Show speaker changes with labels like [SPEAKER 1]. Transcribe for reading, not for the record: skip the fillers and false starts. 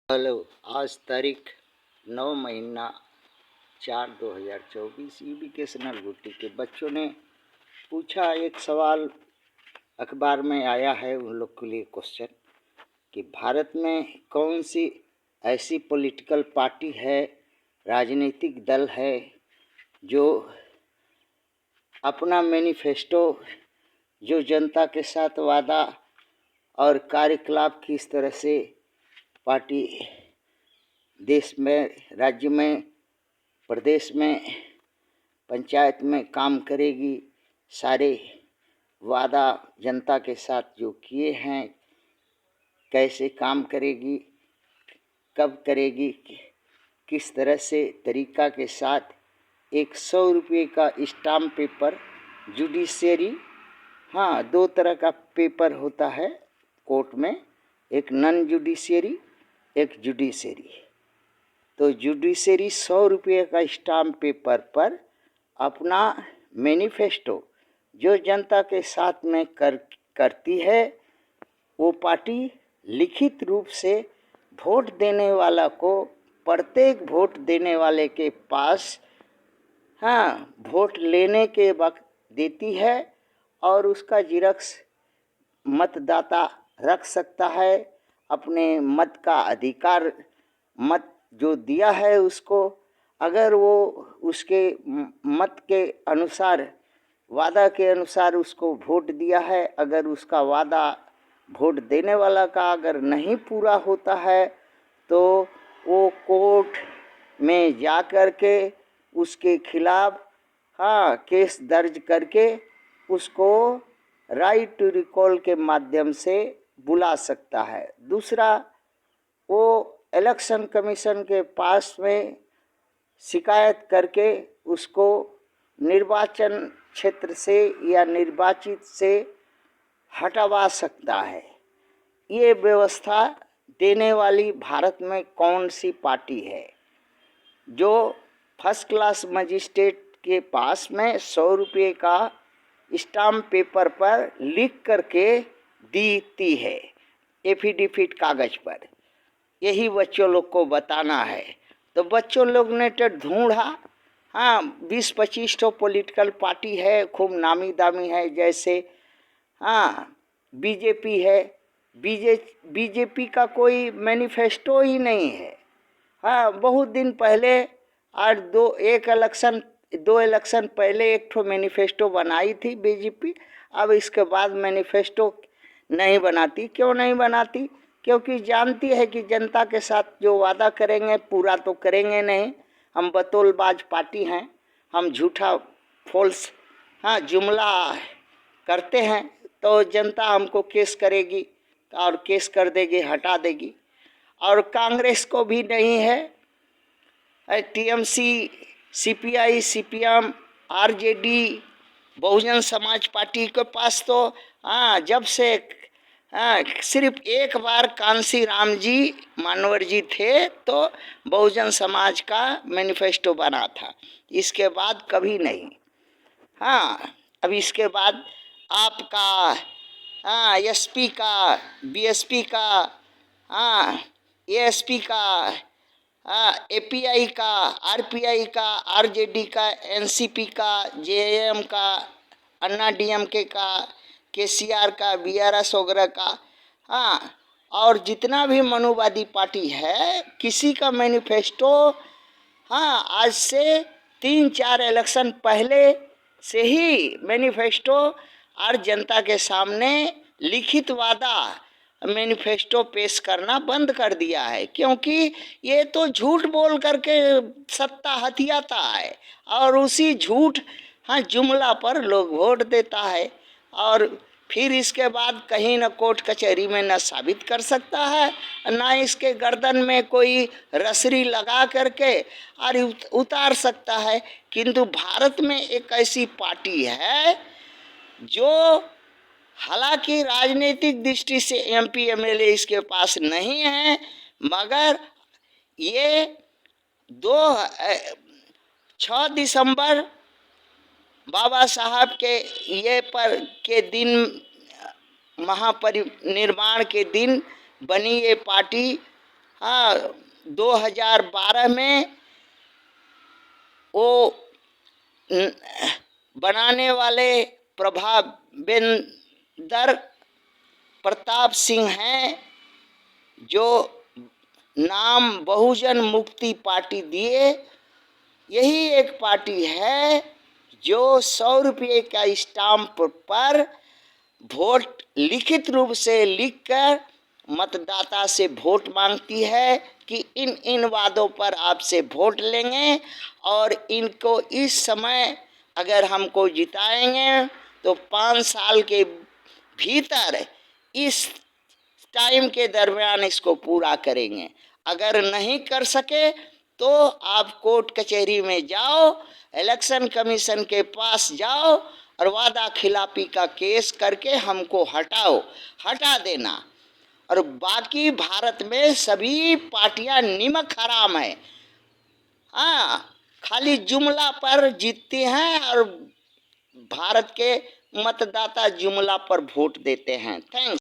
[SPEAKER 1] Hello. आज तारीख 9 महीना 4 2024 एजुकेशनल गुट्टी के बच्चों ने पूछा एक सवाल। अखबार में आया है उन लोग के लिए क्वेश्चन कि भारत में कौन सी ऐसी पॉलिटिकल पार्टी है, राजनीतिक दल है जो अपना मैनिफेस्टो, जो जनता के साथ वादा और कार्यकलाप किस तरह से पार्टी देश में, राज्य में, प्रदेश में, पंचायत में काम करेगी, सारे वादा जनता के साथ जो किए हैं कैसे काम करेगी, कब करेगी, किस तरह से तरीका के साथ। एक 100 रुपये का स्टाम्प पेपर जुडिशरी, हाँ 2 तरह का पेपर होता है कोर्ट में, एक नॉन जुडिशरी, एक जुडिशरी। तो जुडिशरी 100 रुपये का स्टाम्प पेपर पर अपना मैनिफेस्टो जो जनता के साथ में करती है, वो पार्टी लिखित रूप से वोट देने वाला को, प्रत्येक वोट देने वाले के पास, हाँ वोट लेने के वक्त देती है और उसका जिरक्स मतदाता रख सकता है। अपने मत का अधिकार, मत जो दिया है उसको, अगर वो उसके मत के अनुसार, वादा के अनुसार उसको वोट दिया है, अगर उसका वादा वोट देने वाला का अगर नहीं पूरा होता है तो वो कोर्ट में जा कर के उसके खिलाफ, हाँ केस दर्ज करके उसको राइट टू रिकॉल के माध्यम से बुला सकता है। दूसरा, वो इलेक्शन कमीशन के पास में शिकायत करके उसको निर्वाचन क्षेत्र से या निर्वाचित से हटवा सकता है। ये व्यवस्था देने वाली भारत में कौन सी पार्टी है जो फर्स्ट क्लास मजिस्ट्रेट के पास में 100 रुपये का स्टाम्प पेपर पर लिख करके देती है, एफिडेविट कागज पर। यही बच्चों लोग को बताना है। तो बच्चों लोग ने तो ढूंढा, हाँ 20-25 तो पॉलिटिकल पार्टी है, खूब नामी दामी है, जैसे हाँ बीजेपी है। बीजेपी का कोई मैनिफेस्टो ही नहीं है। हाँ बहुत दिन पहले, और दो इलेक्शन पहले एक ठो मैनिफेस्टो बनाई थी बीजेपी। अब इसके बाद मैनिफेस्टो नहीं बनाती। क्यों नहीं बनाती? क्योंकि जानती है कि जनता के साथ जो वादा करेंगे पूरा तो करेंगे नहीं। हम बतौलबाज पार्टी हैं, हम झूठा फॉल्स, हाँ जुमला करते हैं तो जनता हमको केस करेगी और केस कर देगी, हटा देगी। और कांग्रेस को भी नहीं है, TMC, CPI, CPM, RJD, Bahujan Samaj party के पास तो हाँ जब से सिर्फ एक बार कांसी राम जी मानवर जी थे तो बहुजन समाज का मैनिफेस्टो बना था, इसके बाद कभी नहीं। हाँ अब इसके बाद आपका, हाँ एसपी का, बीएसपी का, हाँ एएसपी का, हाँ एपीआई का, आरपीआई का, आरजेडी का, एनसीपी का, जेएम का, अन्ना डीएमके का, केसीआर का, बीआरएस वगैरह का, हाँ और जितना भी मनुवादी पार्टी है किसी का मैनिफेस्टो, हाँ आज से 3-4 इलेक्शन पहले से ही मैनिफेस्टो और जनता के सामने लिखित वादा मैनिफेस्टो पेश करना बंद कर दिया है। क्योंकि ये तो झूठ बोल करके सत्ता हथियाता है और उसी झूठ, हाँ जुमला पर लोग वोट देता है और फिर इसके बाद कहीं न कोर्ट कचहरी में न साबित कर सकता है, ना इसके गर्दन में कोई रसरी लगा करके और उतार सकता है। किंतु भारत में एक ऐसी पार्टी है जो हालांकि राजनीतिक दृष्टि से एमपी एमएलए इसके पास नहीं है, मगर ये 6 दिसंबर बाबा साहब के ये पर के दिन, महापरिनिर्वाण के दिन बनी ये पार्टी हाँ, 2012 में वो बनाने वाले प्रभावेंद्र प्रताप सिंह हैं, जो नाम बहुजन मुक्ति पार्टी दिए। यही एक पार्टी है जो 100 रुपये का स्टाम्प पर वोट लिखित रूप से लिखकर मतदाता से वोट मांगती है कि इन वादों पर आपसे वोट लेंगे और इनको इस समय अगर हमको जिताएंगे तो 5 साल के भीतर इस टाइम के दरमियान इसको पूरा करेंगे। अगर नहीं कर सके तो आप कोर्ट कचहरी में जाओ, इलेक्शन कमीशन के पास जाओ और वादा खिलाफी का केस करके हमको हटा देना। और बाकी भारत में सभी पार्टियां निमक हराम है। हाँ, खाली जुमला पर जीतती हैं और भारत के मतदाता जुमला पर वोट देते हैं। थैंक्स।